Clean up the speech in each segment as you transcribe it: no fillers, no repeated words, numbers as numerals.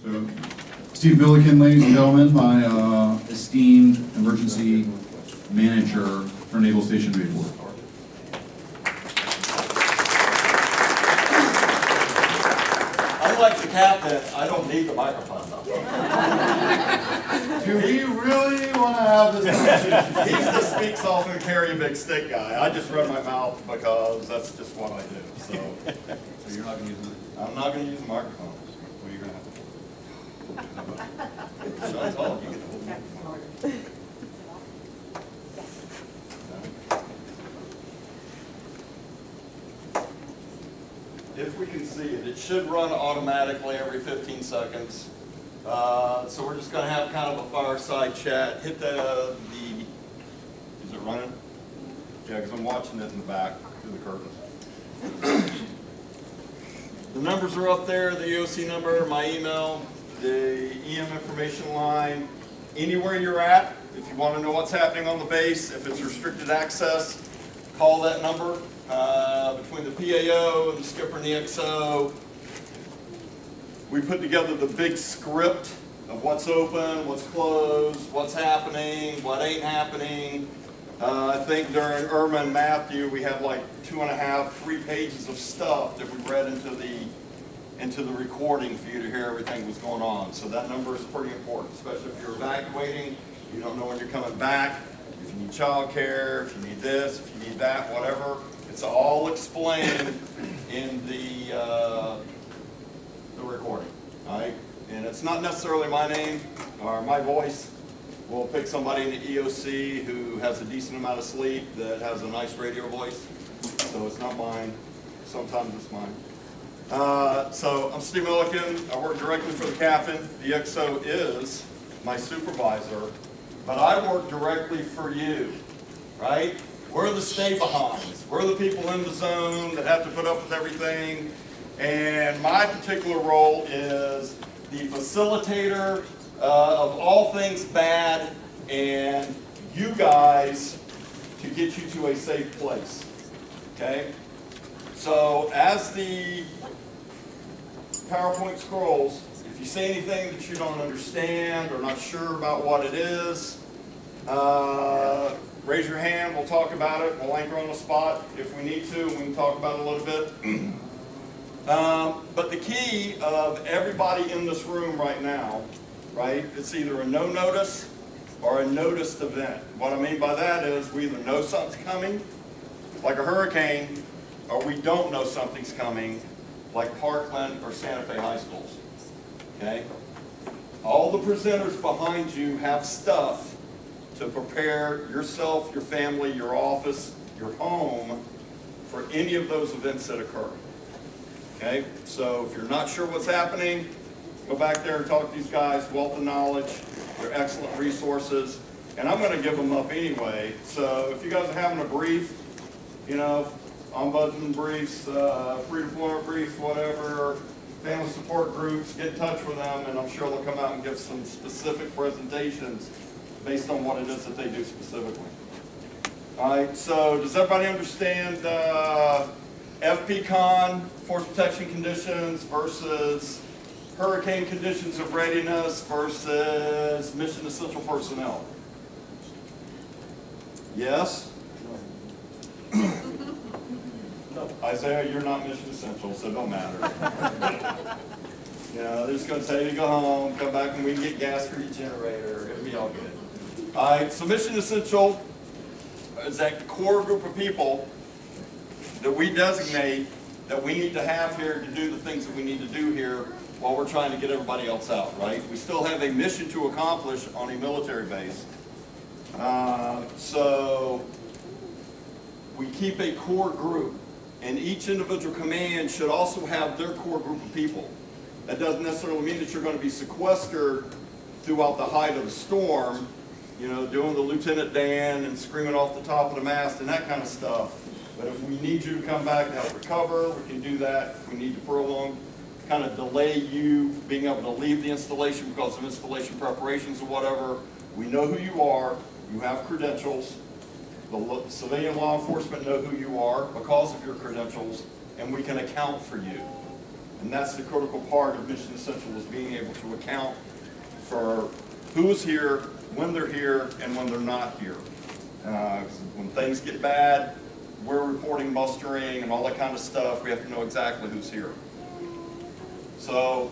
So, Steve Millican, ladies and gentlemen, my esteemed emergency manager for Naval Station Mayport. Unlike the captain, I don't need the microphone though. Do we really want to have this conversation? He's the speaks often, carry a big stick guy. I just run my mouth because that's just what I do. So you're not going to use it? I'm not going to use a microphone. What are you going to have? Shut up, you get the whole microphone. If we can see it, it should run automatically every 15 seconds. So we're just going to have kind of a fireside chat. Hit is it running? Yeah, because I'm watching it in the back through the curtains. The numbers are up there, the EOC number, my email, the EM information line. Anywhere you're at, if you want to know what's happening on the base, if it's restricted access, call that number. Between the PAO and the skipper and the XO, we put together the big script of what's open, what's closed, what's happening, what ain't happening. I think during Irma and Matthew, we had like 2.5, 3 pages of stuff that we read into the recording for you to hear everything that's going on. So that number is pretty important, especially if you're evacuating, you don't know when you're coming back, if you need child care, if you need this, if you need that, whatever. It's all explained in the recording, all right? And it's not necessarily my name or my voice. We'll pick somebody in the EOC who has a decent amount of sleep that has a nice radio voice. So it's not mine. Sometimes it's mine. So I'm Steve Millican. I work directly for the captain. The XO is my supervisor, but I work directly for you, right? We're the stay-behinds. We're the people in the zone that have to put up with everything. And my particular role is the facilitator of all things bad and you guys to get you to a safe place, okay? So as the PowerPoint scrolls, if you see anything that you don't understand or not sure about what it is, raise your hand, we'll talk about it, we'll anchor on the spot if we need to, and we can talk about it a little bit. But the key of everybody in this room right now, right, it's either a no notice or a noticed event. What I mean by that is we either know something's coming, like a hurricane, or we don't know something's coming, like Parkland or Santa Fe high schools, okay? All the presenters behind you have stuff to prepare yourself, your family, your office, your home for any of those events that occur. Okay, so if you're not sure what's happening, go back there and talk to these guys, wealth of knowledge, they're excellent resources, and I'm going to give them up anyway. So if you guys are having a brief, you know, ombudsman briefs, pre-deployment briefs, whatever, family support groups, get in touch with them, and I'm sure they'll come out and give some specific presentations based on what it is that they do specifically. All right, so does everybody understand FPCon, force protection conditions, versus hurricane conditions of readiness versus mission essential personnel? Yes? No. Isaiah, you're not mission essential, so it don't matter. You know, they're just going to tell you to go home, come back, and we can get gas for your generator. It'll be all good. All right, so mission essential is that core group of people that we designate that we need to have here to do the things that we need to do here while we're trying to get everybody else out, right? We still have a mission to accomplish on a military base. So we keep a core group, and each individual command should also have their core group of people. That doesn't necessarily mean that you're going to be sequestered throughout the height of the storm, you know, doing the Lieutenant Dan and screaming off the top of the mast and that kind of stuff. But if we need you to come back and help recover, we can do that. If we need to prolong, kind of delay you being able to leave the installation because of installation preparations or whatever, we know who you are, you have credentials, the civilian law enforcement know who you are because of your credentials, and we can account for you. And that's the critical part of Mission Essential, is being able to account for who's here, when they're here, and when they're not here. When things get bad, we're reporting mustering and all that kind of stuff. We have to know exactly who's here. So,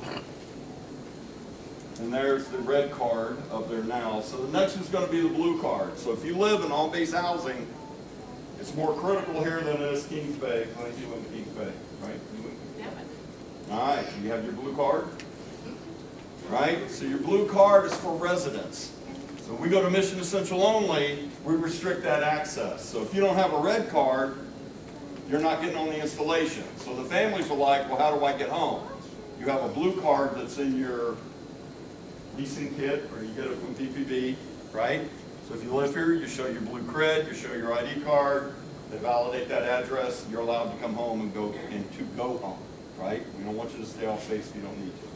and there's the red card up there now. So the next one's going to be the blue card. So if you live in on-base housing, it's more critical here than it is Kings Bay. I think you live in Kings Bay, right? All right, so you have your blue card, right? So your blue card is for residents. So we go to Mission Essential only, we restrict that access. So if you don't have a red card, you're not getting on the installation. So the families are like, well, how do I get home? You have a blue card that's in your leasing kit, or you get it from PPB, right? So if you live here, you show your blue cred, you show your ID card, they validate that address, you're allowed to come home and go home, right? We don't want you to stay off base if you don't need to.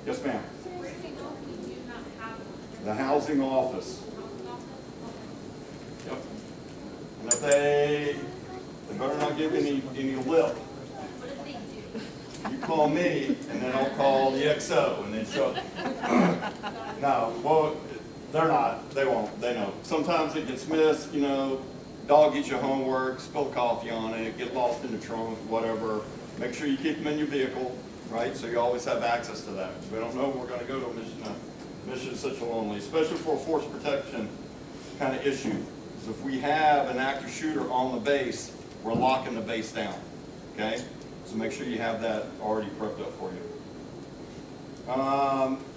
Yes, ma'am? So where do you go if you do not have one? The housing office. Housing office? Yep. And if they better not give any lip. What if they do? You call me, and then I'll call the XO, and then show. No, well, they're not. They won't. They know. Sometimes it gets missed. You know, dog eats your homework, spill coffee on it, get lost in the trunk, whatever. Make sure you keep them in your vehicle, right? So you always have access to that. We don't know we're going to go to a Mission Essential only, especially for a force protection kind of issue. Because if we have an active shooter on the base, we're locking the base down. Okay? So make sure you have that already prepped up for you.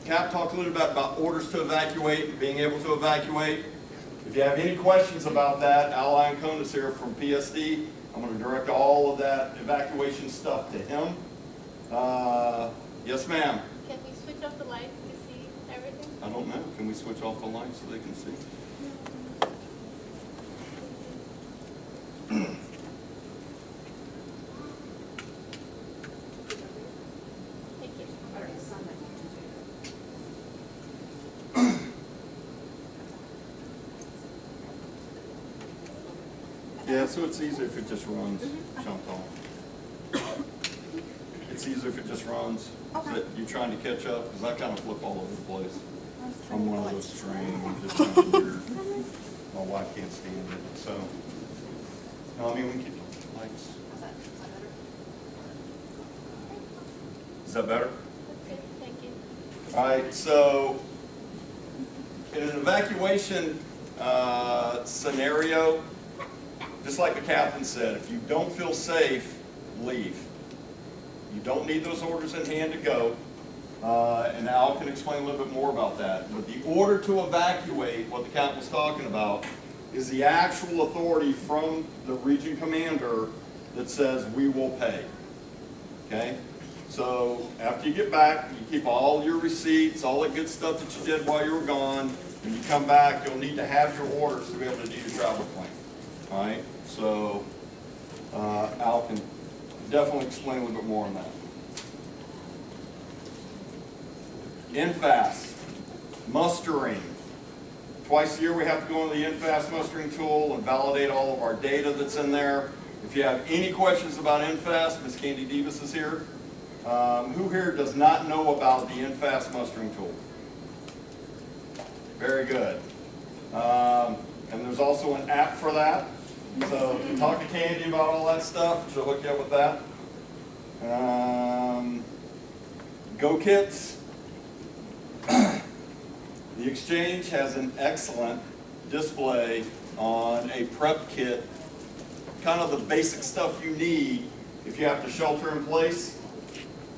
Cap talked a little bit about orders to evacuate and being able to evacuate. If you have any questions about that, Al Iancona is here from PSD. I'm going to direct all of that evacuation stuff to him. Yes, ma'am. Can we switch off the lights to see everything? I don't know. Can we switch off the lights so they can see? Thank you. Yeah, so it's easier if it just runs, jumped on. It's easier if it just runs. Okay. You're trying to catch up, because I kind of flip all over the place. I'm one of those strange, just kind of weird. My wife can't stand it, so. No, I mean, we can keep the lights. Is that better? Okay, thank you. All right, so in an evacuation scenario, just like the captain said, if you don't feel safe, leave. You don't need those orders in hand to go, and Al can explain a little bit more about that. But the order to evacuate, what the captain was talking about, is the actual authority from the region commander that says we will pay. Okay? So after you get back, you keep all your receipts, all that good stuff that you did while you were gone. When you come back, you'll need to have your orders to be able to do your travel plan. All right? So Al can definitely explain a little bit more on that. NFAS, mustering. Twice a year we have to go into the NFAS mustering tool and validate all of our data that's in there. If you have any questions about NFAS, Ms. Candy Davis is here. Who here does not know about the NFAS mustering tool? Very good. And there's also an app for that. So if you talk to Candy about all that stuff, she'll hook you up with that. Go kits. The Exchange has an excellent display on a prep kit, kind of the basic stuff you need if you have to shelter in place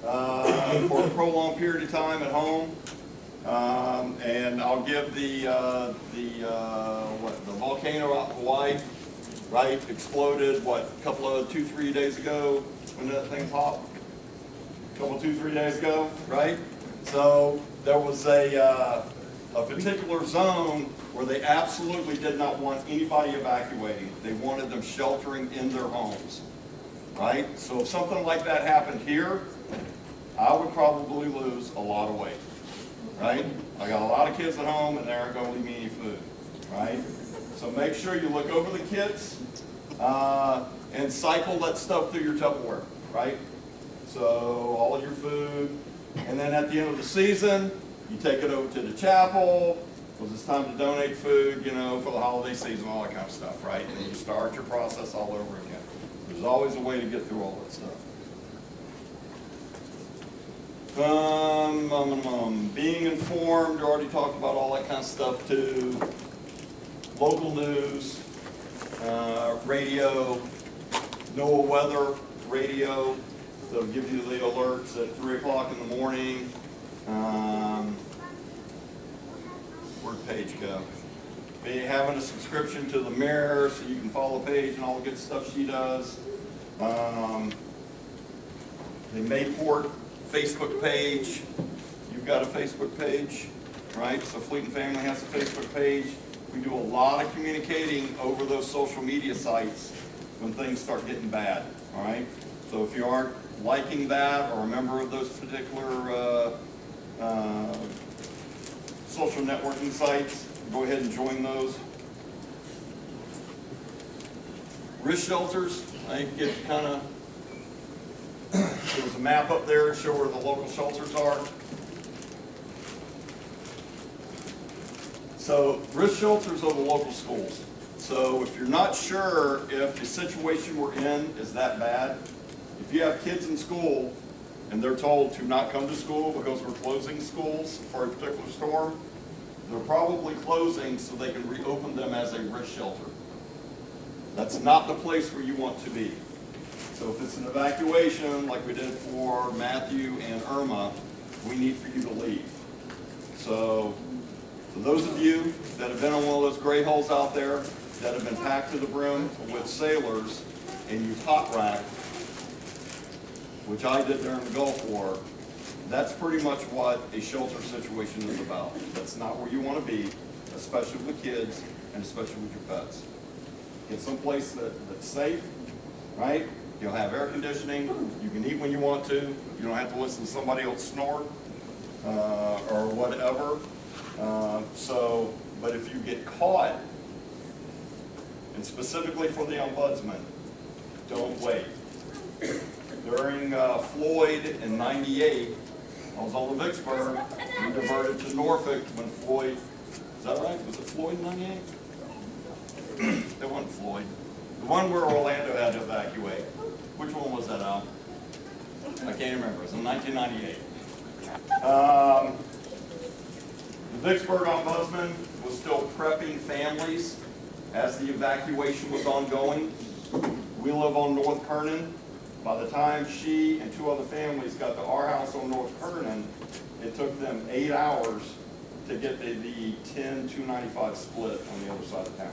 for a prolonged period of time at home. And I'll give the volcano out in Hawaii, right, exploded, what, a couple of 2-3 days ago, when that thing popped? A couple, 2-3 days ago, right? So there was a particular zone where they absolutely did not want anybody evacuating. They wanted them sheltering in their homes, right? So if something like that happened here, I would probably lose a lot of weight, right? I got a lot of kids at home and they aren't gonna leave me any food, right? So make sure you look over the kits and cycle that stuff through your Tupperware, right? So all of your food, and then at the end of the season, you take it over to the chapel, because it's time to donate food, you know, for the holiday season, all that kind of stuff, right? And then you start your process all over again. There's always a way to get through all that stuff. Being informed, you already talked about all that kind of stuff too. Local news, radio, NOAA weather radio. They'll give you the alerts at 3 o'clock in the morning. Where'd Paige go? Be having a subscription to the Mirror so you can follow Paige and all the good stuff she does. The Mayport Facebook page. You've got a Facebook page, right? So Fleet and Family has a Facebook page. We do a lot of communicating over those social media sites when things start getting bad, all right? So if you aren't liking that or a member of those particular social networking sites, go ahead and join those. Risk shelters, I think it kind of, there's a map up there to show where the local shelters are. So risk shelters are the local schools. So if you're not sure if the situation we're in is that bad, if you have kids in school and they're told to not come to school because we're closing schools for a particular storm, they're probably closing so they can reopen them as a risk shelter. That's not the place where you want to be. So if it's an evacuation like we did for Matthew and Irma, we need for you to leave. So for those of you that have been on one of those gray hulls out there that have been packed to the brim with sailors and you've hot racked, which I did during the Gulf War, that's pretty much what a shelter situation is about. That's not where you want to be, especially with kids and especially with your pets. Get someplace that's safe, right? You'll have air conditioning. You can eat when you want to. You don't have to listen to somebody else snore or whatever. But if you get caught, and specifically for the ombudsman, don't wait. During Floyd in '98, I was on the Vicksburg. We diverted to Norfolk when Floyd, is that right? Was it Floyd in '98? It wasn't Floyd. The one where Orlando had to evacuate. Which one was that, Al? I can't remember. It was in 1998. The Vicksburg Ombudsman was still prepping families as the evacuation was ongoing. We live on North Kernan. By the time she and 2 other families got to our house on North Kernan, it took them 8 hours to get the 10-295 split on the other side of town.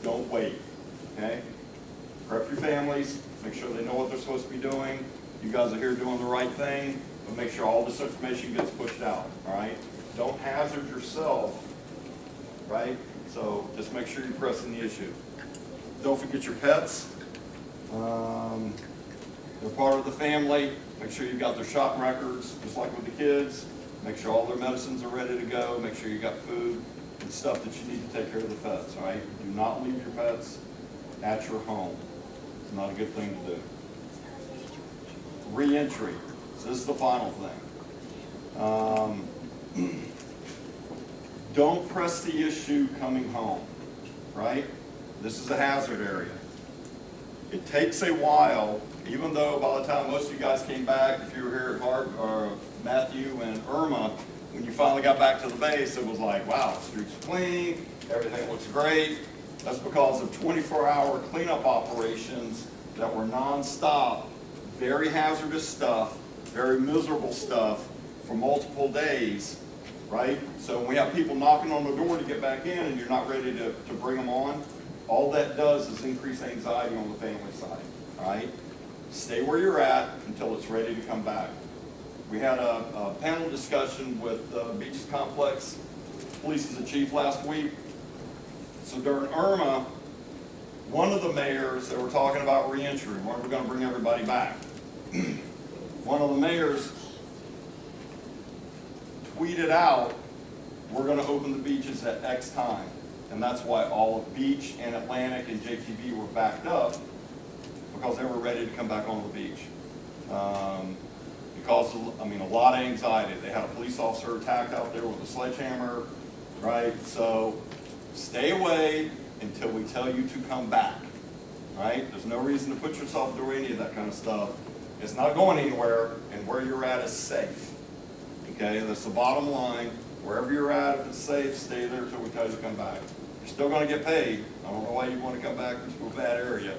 Don't wait, okay? Prep your families, make sure they know what they're supposed to be doing. You guys are here doing the right thing, but make sure all this information gets pushed out, all right? Don't hazard yourself, right? So just make sure you're pressing the issue. Don't forget your pets. They're part of the family. Make sure you've got their shopping records, just like with the kids. Make sure all their medicines are ready to go. Make sure you got food and stuff that you need to take care of the pets, all right? Do not leave your pets at your home. It's not a good thing to do. Re-entry. So this is the final thing. Don't press the issue coming home, right? This is a hazard area. It takes a while, even though by the time most of you guys came back, if you were here at Hart or Matthew and Irma, when you finally got back to the base, it was like, wow, the streets are clean, everything looks great. That's because of 24-hour cleanup operations that were nonstop, very hazardous stuff, very miserable stuff for multiple days, right? So when we have people knocking on the door to get back in and you're not ready to bring them on, all that does is increase anxiety on the family side, all right? Stay where you're at until it's ready to come back. We had a panel discussion with Beaches Complex Police and the Chief last week. So during Irma, one of the mayors, they were talking about reentry. When are we going to bring everybody back? One of the mayors tweeted out, we're going to open the beaches at X time. And that's why all of Beach and Atlantic and JTB were backed up, because they were ready to come back on the beach. It caused, I mean, a lot of anxiety. They had a police officer attacked out there with a sledgehammer, right? So stay away until we tell you to come back, right? There's no reason to put yourself through any of that kind of stuff. It's not going anywhere, and where you're at is safe. Okay, that's the bottom line. Wherever you're at, if it's safe, stay there until we tell you to come back. You're still going to get paid. I don't know why you want to come back to a bad area.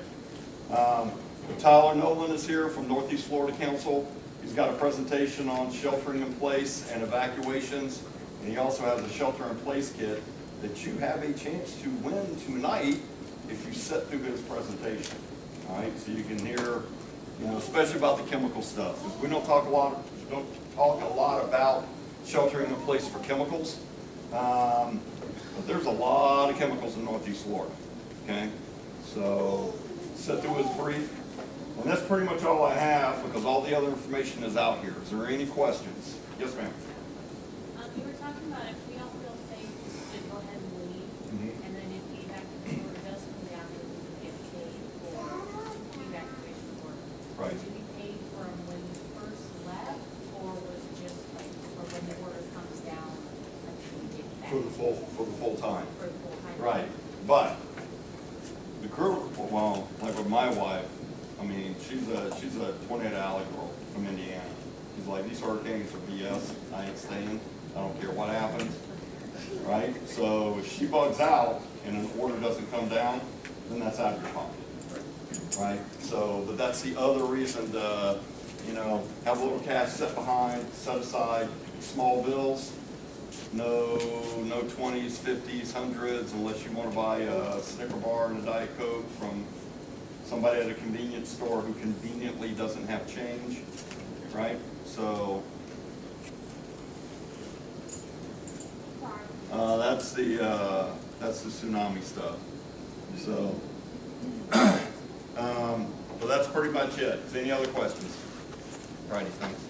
Tyler Nolan is here from Northeast Florida Council. He's got a presentation on sheltering in place and evacuations, and he also has a shelter in place kit that you have a chance to win tonight if you sit through his presentation. All right, so you can hear, you know, especially about the chemical stuff. We don't talk a lot about sheltering in place for chemicals, but there's a lot of chemicals in Northeast Florida. Okay, so sit through his brief. And that's pretty much all I have because all the other information is out here. Is there any questions? Yes, ma'am. You were talking about if we don't feel safe, to go ahead and leave. And then if the evacuation order does come down, we would get paid for the evacuation order. Right. Would you be paid from when you first left, or was it just like, or when the order comes down until you get back? For the full time. For the full time? Right. But the crew, well, like with my wife, I mean, she's a Tornado Alley girl from Indiana. She's like, these hurricanes are BS. I ain't staying. I don't care what happens. Right? So if she bugs out and an order doesn't come down, then that's out of your pocket. Right? So, but that's the other reason to, you know, have a little cash set aside, small bills. No 20s, 50s, 100s, unless you want to buy a Snicker bar and a Diet Coke from somebody at a convenience store who conveniently doesn't have change, right? So that's the tsunami stuff. So, but that's pretty much it. Any other questions? Righty, thanks.